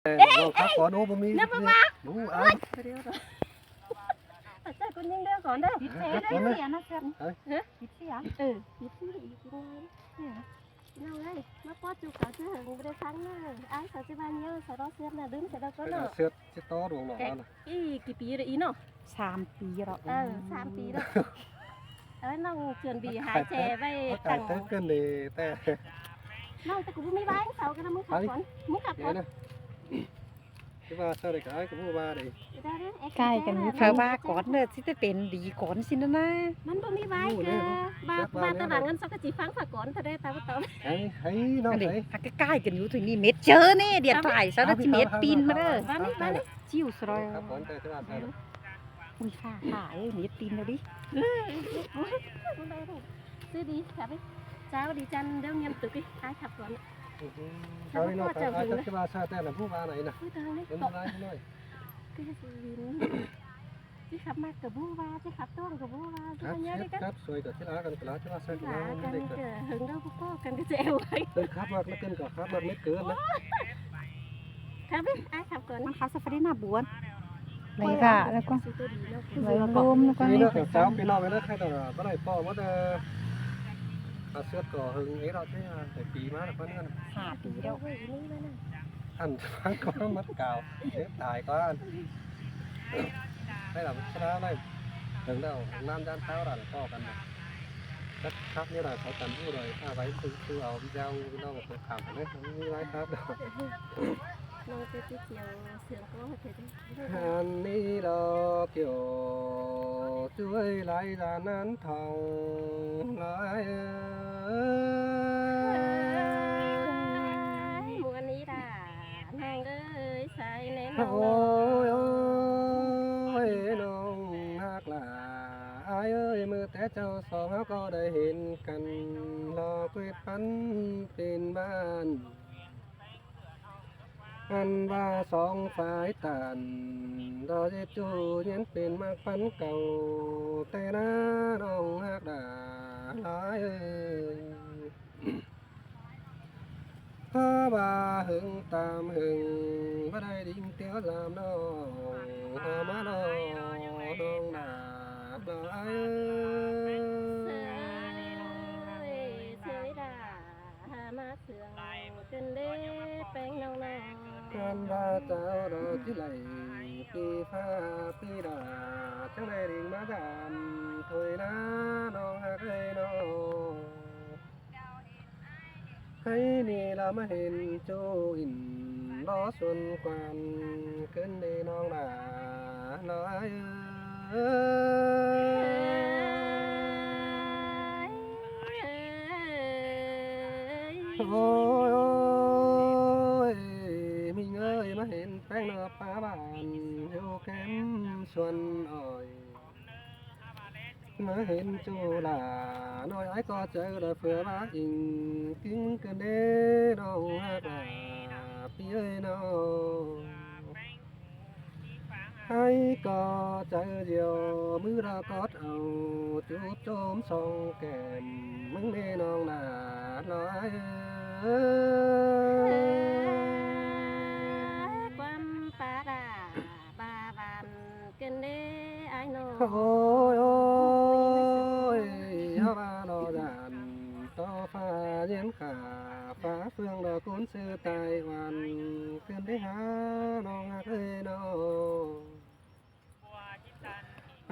ลองพักก่อนโอ้ผมมีดูเอาเดี๋ยวเราอาจารย์คนยิงเดียวก่อนเด้อ ผิดเสียได้เสียนะเสียผิดเสีย ยิบที่อีกงานเนี่ยนั่งเลยมาป้อจูเขาจะหึงไม่ได้ฟังนะไอ้สาวจะบ้านเยอะสาวเสียนะดื่มเสร็จแล้วก็เนาะ เสื้อจะต่อดวงหนอน กี่ปีเลยอีเนาะ 3 ปีหรอก 3 ปีแล้วน้องเจือนบีหายใจไว้ แต่ ตั้ง เกินเลยแต่ น้องแต่กูไม่บ้านเสากันนะมึงขับก่อนมึงขับก่อน ที่ว่าเสื้อเด็กไอ้กับผู้ว่าดิ ใกล้กันเพราะว่าก่อนเนี่ยที่จะเป็นดีก่อนสินะนะ มันบ่มีบ้านเกบ้านตะหลังกันสักจีฟังฝากก่อนถ้าได้ตาบ่ตอ ให้น้องไหน ใกล้กันอยู่ถึงนี่เม็ดเจอเนี่ยเดี๋ยวถ่ายซะแล้วจิเม็ดปีนมาเด้อ บ้านนี้ จิ้วสรอย ครับผมแต่ที่ว่าใส่ อุ้ยฝ่าเม็ดปีนแล้วดิ ซื้อดีครับเจ้าดีจันเดี๋ยวเงียบตึกดิไอ้ขับก่อน เขาไม่นอกแต่ที่ว่าใส่แต่ละผู้ว่าไหนนะ คือทางนี้ เป็น ตก อะไรน้อย คือสิวินที่ขับมากับบูว่าที่ขับต้นกับบูว่าที่ ครับ เนี้ยได้กัน ครับสวยกับที่ร้านกันที่ว่าใส่ ห กัน ลากัน เด็ก เกิดหึงเราพ่อกันก็เจลไว้ เดินครับมากแล้วเกินกับครับมากไม่เกินนะ ครับดิไอ้ขับก่อน มันเขาสฟารีหน้าบวนเลยค่ะแล้วก็ ซื้อตัวดีแล้ว เลยรวมแล้วก็ พี่ นี่ น้องเจ้าพี่น้องไปแล้วใครต่อเมื่อไหร่พ่อเมื่อเสื้อก่อหึงเอเราใช่แต่ปีมาแล้วก็เนี่ย 5 ปีแล้ว เฮ้ยนี่เลยนะ อันฟังก็มัดเก่าเอ๊ะตายก็อันได้หลับชนะได้ถึงแล้วน้ำด้านเท้าเราก็กันนะครับนี่เราเขากันผู้เลยถ้าไว้คือเอาเจ้าน้องกับขามเลยมีไรครับ น้องไปที่เจียวเสียงก็เถิด อันนี้เราเกี่ยวช่วยไหลดานั้นทองไหล หมูอันนี้ด่านางเอ้ยใส่ในน้ โอ้ อง ยโอ้ยน้องฮักหลาอายเอ้ยมือแต่เจ้าสองเขาก็ได้เห็นกันรอคุยพันเป็นบ้านอันว่าสองฝ่ายตันดอเจจูเย็นเป็นมากพันเก่าแต่น้าน้องฮักหลาหลายเอ้ยพาบ่าหึงตามหึงบ่ได้ดิ่งเตียวลามน้องหามาน้องน้องหนาหลาย เสยเสยด่าหามาเสืองกันเด้แป้งน้องน้อง การว่าเจ้าดอกที่ไหลปีฟ้าปีดาจังได้ดิ่งมาดามถอยน้าน้องฮักให้น้องให้นี่เรามาเห็นโจอินบ่ส่วนกวนเกินในน้องหนาหลายเอ้ยโอ้ยโอ้ยมีเงยมาเห็นแป้งเนื้อปลาบานอยู่แคมส่วนอ้อยมาเห็นจูหลาน้อยไอ้ก็เจอได้เผื่อว่าอิงกิ้งกันเด้น้องฮักหลาพี่เอ้ยน้องให้ก็เจอเดียวมือเราก็เอาจูบโจมส่องแก้มมึงเด้น้องหนาน้อยเอ้ย ความปาดาบาบานกันเด้ไอ้น้อง โอ้ยโอ้ยเฮาว่าดอกจานต่อฟ้าเย็นขาฟ้าเฟืองดอกกุนซื้อไต้หวันขึ้นได้หาน้องฮักเอ้ยน้อง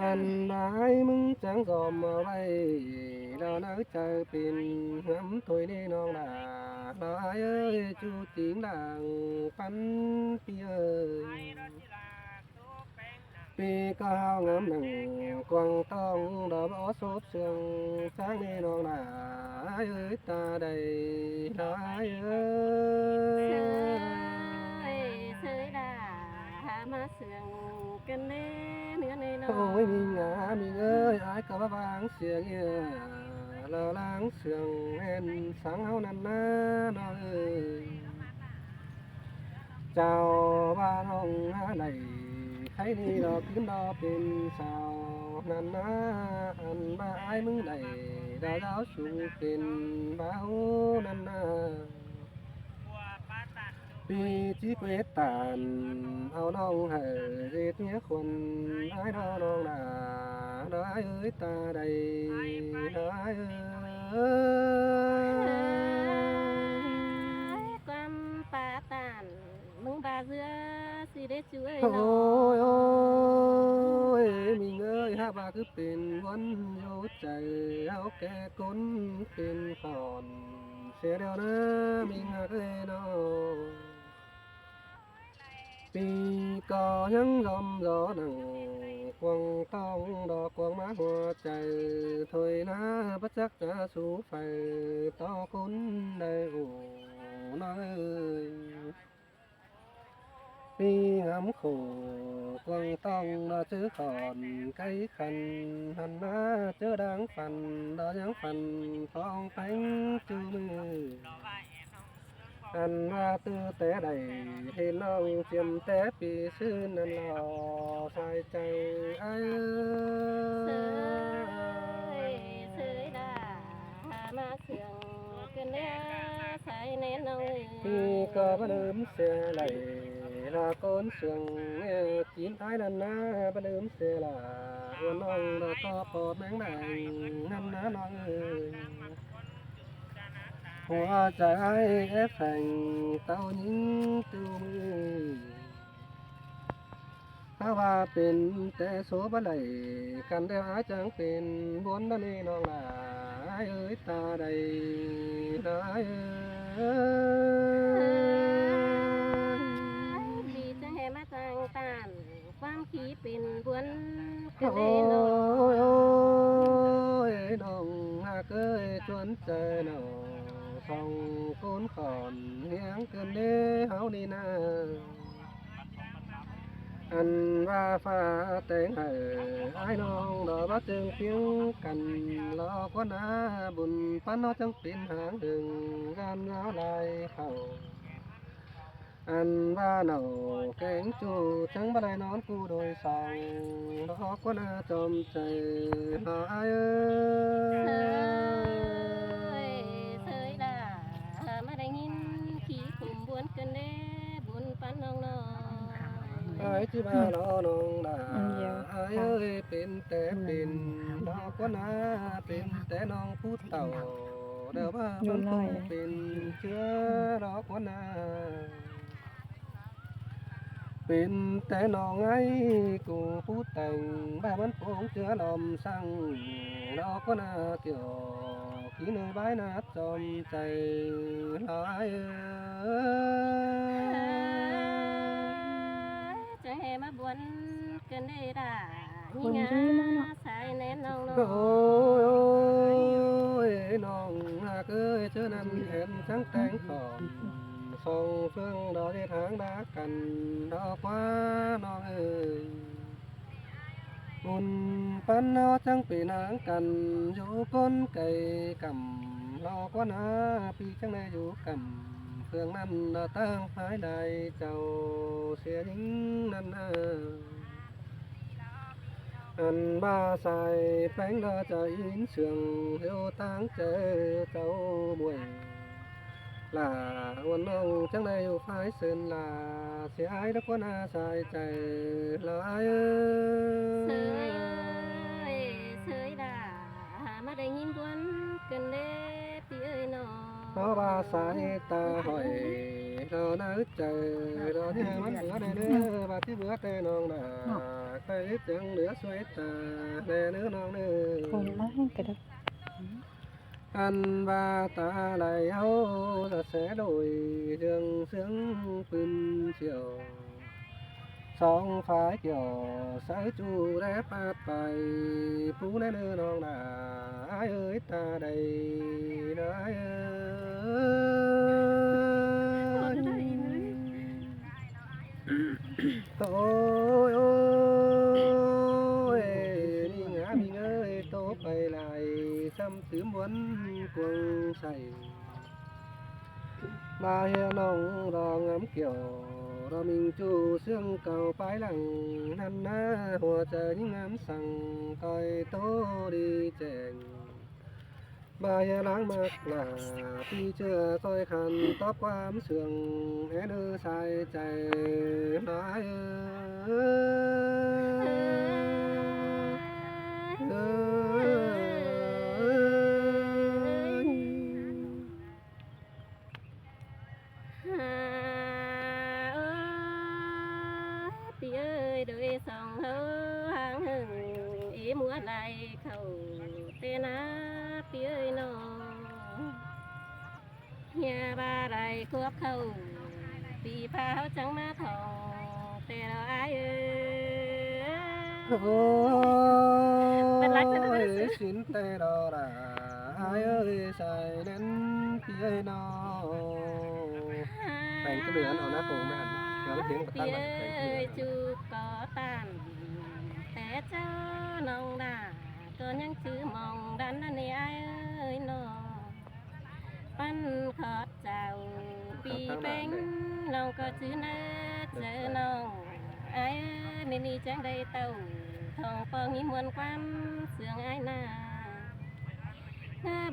อันใดมึงจังกอมมาไว้เรานักใจเป็นน้ำถอยนี่น้องด่าลายเอ้ยจูจิงด่างปันปีเอ้ยปีก็เฮางามหนังกวางต้องดอกอ้อซบเสียงสร้างนี่น้องด่าเอ้ยตาใดลายเอ้ เส ย ยเสยด่าหามาเสืองกันเด้เนื้อในน้อ โอ้ ง ยมีงามีเอ้ยอายก็ว่าบางเสียงเอ้ยเราล้างเสียงเห็นสังเฮานั่นนะน้องเอ้ยเจ้าบ้านห้องอะไรใครนี่ดอกขึ้นดอกเป็นสาวนั่นนะอันบ้าอายมึงได้ดาวดาวสูงเป็นบ่าวนั่นนะ ป vì chỉ quyết tàn ao nong hề giết nhé khuẩn ai đó nong là nói ơi ta đây nói ơi ความปาตานมึงบาเสือสิได้ช่วยน้อง ôi ôi mình ơi ha bà cứ tiền vẫn vô chạy áo kẻ cốn tiền còn sẽ đeo nữa mình ha cái nó vì có những gom gió nặng quăng tông đỏ quăng má hoa chạy thôi ná bất chắc đã số phải to cốn đây ủ nói ơi vì ngắm khổ quăng tông nó chứ còn cái khăn hẳn má chớ đáng phần đó những phần phong phánh chú mư anh ma tư té đầy thì lòng chiêm té vì sư nên lò sai chạy ai เส ơi ยเสยดามาเสืองกันเด้อใส่แน่นอน khi có bắt đớm xe lầy là con sườn nghe chín thái lần ná bắt đớm xe là con ông là to bọt máng này năm ná nói ơi hoa trái ép thành tao những tiêu mưถ้าว่าเป็นแต่โสบไหลกันได้อาจังเป็นบนนั่นนี่น้องลาเอ้ยตาใดนายเอ้ย ดีจังให้มาจังตานความขี้เป็นบวนกั โอ้ นเด้อน้อง ยโอ้ยน้องหากเอ้ยชวนใจน้องส่องก้นขอนเฮียงเกินเด้เฮานี่นาอันว่าฟ้าแต่งให้ไอ้น้องดอกว่าจึงเพียงกันรอก็นาบุญปันน้อจังเป็นหางดึงกันแล้วลายเข้าอันว่าเนาแกงจูจังบ่ได้นอนกูโดยสองดอกก็นาจอมใจหายเอ้ เส ย ยเสยดามาได้ยินขี้ขุมบวนกันเด้บุญปันน้องน้อย ไอ้ที่บ้านเราน้องดาไอ้เอ้ยเป็นแต่เป็นดอกก็นาเป็นแต่น้องผู้เต่าเดี๋ยวว่ามันคงเป็นเชื้อดอกก็นาเป็นแต่น้องไอ้กูผู้แต่งบ้ามันคงเชื้อลมสั่งดอกก็นาเกี่ยวขี้เหนื่อยใบนาจอมใจหลายเอ้ย จะให้มาบวนกันได้ด่านี่งาสายแน่นอนน้อง โอ้ยโอ้ยน้องหากเอ้ยเจอนั้นเห็นทั้งแต่งก่อนส่องเฟื่องดอกที่ทางดักกันดอกว่าน้องเอ้ยบุญปันเอาจังปีนางกันอยู่ก้นไก่กำรอกว่านาปีจังได้อยู่กำเครื่องนั้นเราตั้งภายในเจ้าเสียยิ่งนั้นอันba xài bánh đa cho in sườn yêu táng chơi cháu buổi là quân ông chẳng đây yêu phái sơn là sẽ ai đó có na xài chạy là ai เส ơi ยเสยด่ามาได้ยินบวนกันเด้พี่เอ้ยน้อง nó ba xài ta hỏi nó nỡ trời nó đi mất bữa này nữa và tí bữa tê non nè cái chân nữa xoay ta nè nữa non คน nữa ละให้กระดับ anh ba ta lại áo là sẽ đổi đường sướng pin chiều song phải kiểu sải chu rép bát bài phú nè nơ non là ai ơi ta đây đó ai ơi ôi ôi đi ngã mình ơi tô bay lại xăm tứ muốn cuồng say ba hiền nong rò ngắm kiểu rò mình chu xương cầu phái lằng năn ná hòa chờ những ngắm sằng coi tô đi chèn bài láng mạc là khi chưa soi khăn tóc quam sườn hé đưa sai chạy nói Pi ơi đôi sòng hơ hàng hừng ý múa lại khẩu tên á Pi ơi nó nhà ba đại cướp khẩu Pi pháo trắng má thòng tên nó ai ôi xin tê đò đà ai ơi xài đến phía nó bèn cái đường nó nát cùng mấy hành nó tiếng của tăng ơi chú có tàn té cho nông đà có những chữ mong đắn anh ai ơi nó bắn khót chào pi bánh nông có chữ nơ chớ nông ai nên đi trắng đây tàu thòng phong nghĩ muôn quan sương ai na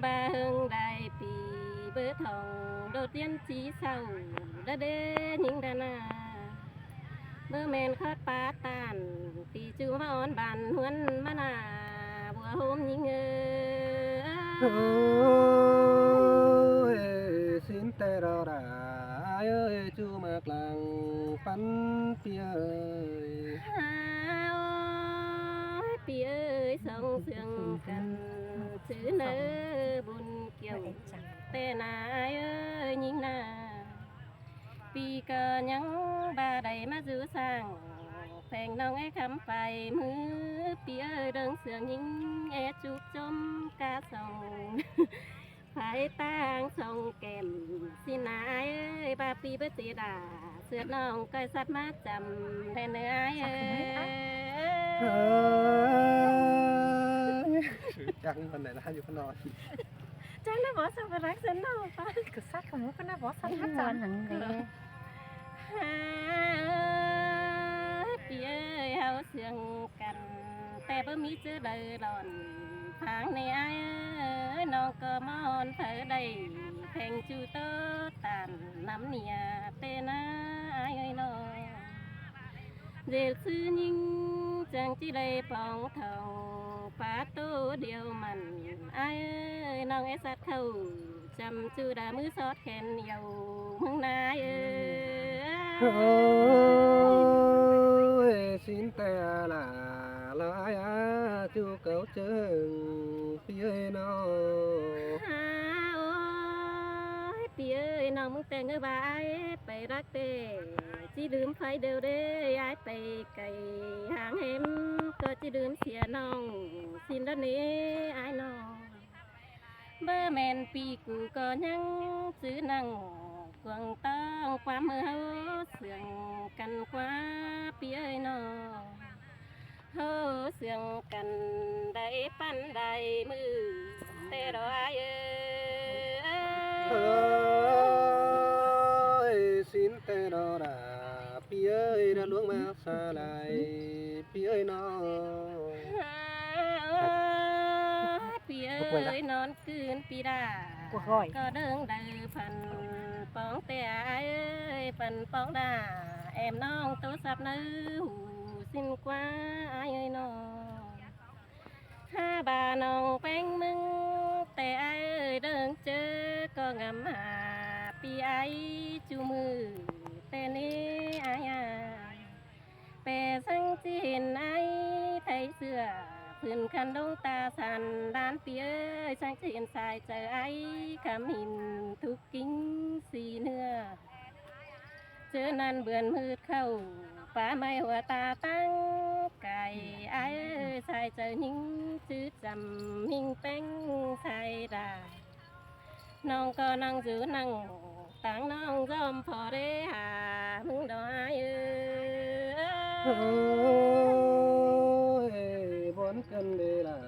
bà hương đại pi bơ thòng đầu tiên chỉ sau đã đê những đàn bơ men khót pa tàn pi chú món bàn huân mà na bùa hôm những ôi xin tê đò đà ai ơi chú mạc làng phắn phía ơi Pi ơi sông sương cần chữ nơ buồn kiều tên ai ơi nhìn na Pi cờ nhắn ba đầy má giữ sang phèn nong ấy khám phải mưa Pi ơi đơn sương nhìn e chụp chôm ca sông phải tang sông kèm xin ai ơi ba Pi bớt tì đà sượt nong coi sát mát chầm đèn ai chẳng phần này làอยู่ข้างนอก Chẳng nó bỏ sao mà rác xin đâu ba cứ sát không muốn nó bỏ sát hết trơn hẳn ghê Pi ơi hao sương cầnแต่บ่มีชื่อเดินหล่อนทางในไอ้น้องก็มอนเผอได้แข่งจูโตตันน้ำเนี่ยเตนะไอ้เอ้ยน้องเดี๋ยวซื้อยิงจังจีได้ปองทองปาโตเดียวมันไอ้น้องไอ้สัตว์เขาจำจูดามือซอดแขนเดียวมึงนายôi xin tê là lại chú cậu chừng phía nó Pi ơiน้องมึงแต่งเบาไปรักเตจีดื่มไฟเดียวเด้ย้ายไปไก่หางเห็มก็จีดื่มเสียน้องสินดนี้ไอ้น้องเบอร์แมนปีกูก็ยังซื้อนั่งกวงต้องความมือเฮาเสื่องกันกว่าPi ơiน้องเฮาเสื่องกันได้ปั้นได้มือแต่ดอกไอ้ơi xin tê đò đà Pi ơi đã luống mạc xa lại Pi ơi nó Pi ơi nónคืน Pi đà có đơn đầy phần bóng tè ơi phần bóng đà em non tố sắp nữ xin qua ai ơi nó ha bà non bánh mưng tè ơi đơn chớ có ngắm hà Pi ai chú mư tè ní ai bè sang trên ai thấy xưaพื้นคันดงตาสันด้านเปียช่างเจียนสายเจอไอ้คำหินทุกกิ้งสีเนื้อเจอนันเบือนมืดเข้าป่าไม้หัวตาตั้งไก่ไอ้สายเจอหิงจื้อจำหิงเป้งสายดาน้องก็นั่งจื้อนั่งต่างน้องยอมพอได้หามึงดอกไอ้bốn cân đây là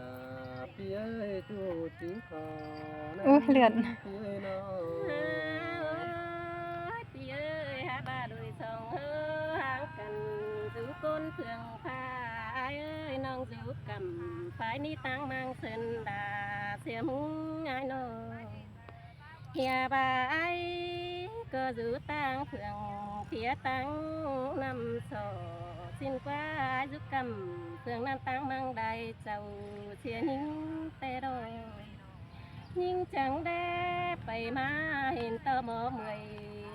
Pi ơi chú chính khó ôi lượn Pi ơi nó Pi ơi hai ba đôi sông hơ hàng cần giữ côn thường pha ai ơi non giữ giúp cầm phải ni tăng mang sơn đà xe mung ai nó nhà bà ấy có giữ tăng phượng phía tăng năm sổ xin qua ai giúp cầm phượng nan tăng mang đầy chầu chia những tê đôi nhưng chẳng đe phải mà hiện tơ mỏ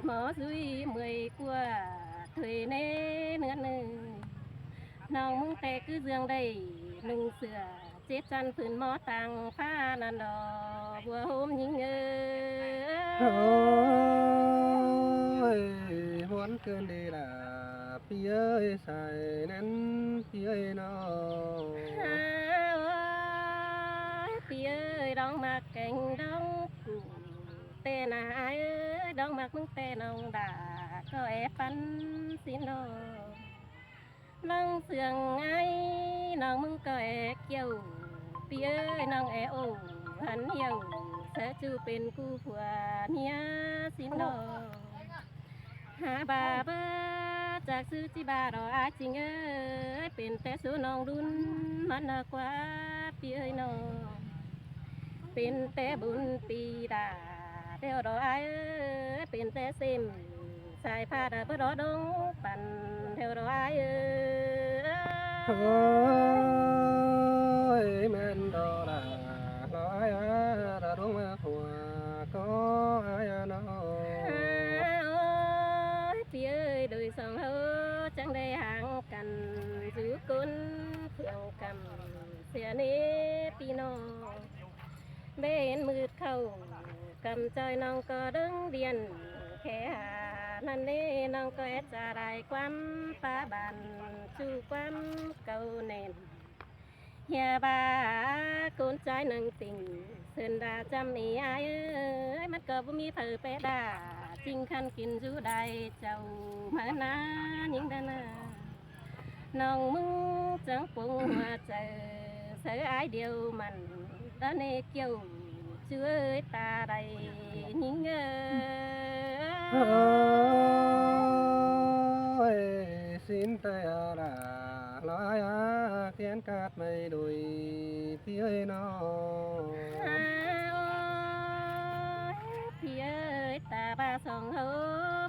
mỏ dưới 10 qua thuê nê nữa nèน้องมึงแต่คือเรื่องใดนุ่งเสื้อเจ็บจันฝืนหมอตังผ้านันดอบัวโฮมยิงโอ้ยหวนเกินดีล่ะพี่เอ้ยใส่นั้นพี่เอ้ยน้อง พี่เอ้ยดองมากแก่งดองกูเตนาเอ้ยดองมากมึงเตน้องด่าก็แอบปันสิน้องน้องเสืองไงน้องมึงก็แอบเกี่ยวพี่เอ้ยน้องแอบโอ้หันเหี่ยวเสือจูเป็นกูผัวเมียสิน้องหาบาเบอจากซื้อที่บาดออาจริงเอ้ยเป็นแต่สูน้องดุนมันน่ากว่าพี่เอ้ยน้องเป็นแต่บุญปีดาเดียวดอกไอ้เป็นแต่ซิมสายผ้าดาเพื่อรอดงปั่นเดียวดอกไอ้โอ้ยแม่นดอกละลอยระดงมาหัวก็อายน้องพี่เอ้ยโดยสองเฮาจังได้ห่างกันgiữ con phượng cầm xẻ nế piน้องbênมืดเข้ากำจอยน้องก็ดึงเดียนแค่หานั่นเน่น้องก็แอดจะได้ความป้าบันชูความเก่าเน่นเฮียบาคนใจหนึ่งติ่งเส้นดาจำนี่อายเอ้ยมันก็บ่มีเผอไปดาจริงคันกินจูได้เจ้ามานายิ่งดานาน้องมึงจังปุ่งมาเจอเสืออายเดียวมันตอนนี้เกี่ยวเชื่อตาใดยิ่งโอ้ยสินแต่ละลอยเขียนกาดไม่ดุยพี่เอ้ยน้อง พี่เอ้ยตาบาสองเฮา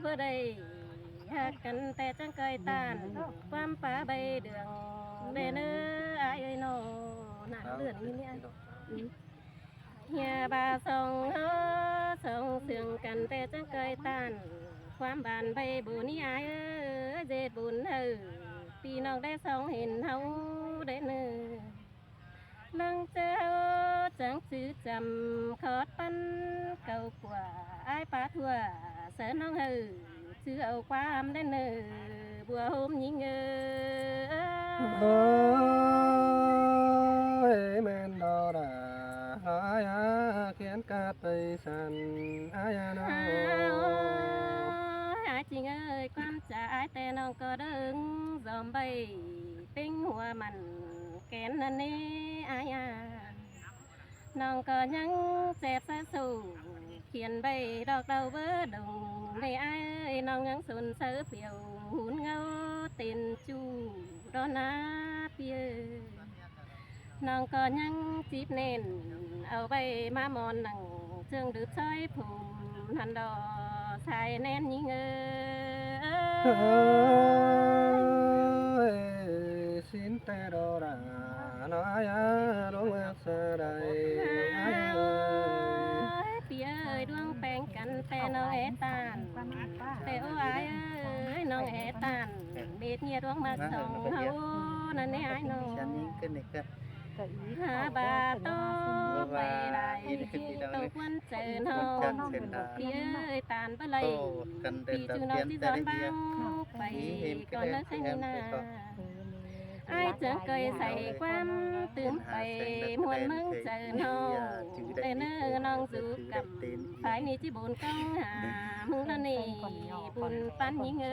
บ่ได้หักกันแต่จังเคยตานความป่าใบเดืองเบเนออายเอ้ยน้องน่าเลื่อนนี่เนี่ยเฮียบาสองเฮาสองเสื่องกันแต่จังเคยตานความบานใบบุญนี่อายเอ้ยเจ็ดบุญพี่น้องได้สองเห็นเฮาได้เนื้อลังเจ้าจังซื้อจำขอดปันเก่ากว่าไอ้ป้าทั่วเสนน้องซื้อเอาความได้เนื้อบัวโฮมยิงโอ้ยแม่นดอกละลอยเขียนกาดไปสั่นอายน้องไอ้จริงเอ้ยความจะไอ้แต่น้องก็ดึงจอมใบติ้งหัวมันแกนนั่นนี่อายน้องก็ยังเจ็บสะสูเขียนใบดอกเดาเบอดงในไอ้น้องยังสุนเสือเปียวหุ่นเงาเต้นจูรอนาเปียน้องก็ยังจีบเน้นเอาใบมามอนหนังเชิงดืบซอยผมหันดอใส่แน่นยิงสินแต่ดอกละลอยดงมาเสดายพี่เอ้ยดวงแปลงกันแต่น้องเอตานแต่โอ้ยเอ้ยน้องเอตานเบ็ดเงียดวงมาส่งเฮานั่นนี่ไอ้น้องหาบาโตไปได้ตกวันเจอน้องพี่เอ้ยตานไปเลยพี่จูน้องที่ซ้อนบ้างไปก่อนเลิกใช้นี่นาไอ้เจอเคยใส่ความตื่นไปมวนมึงเจอน้องแต่เนื้อน้องสู้กับฝ่ายนี้ที่บุญก้องหามึงนั่นนี่บุญปันยิงก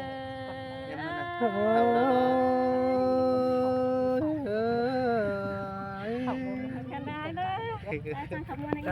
ันได้เลยอาจารย์คำนวณ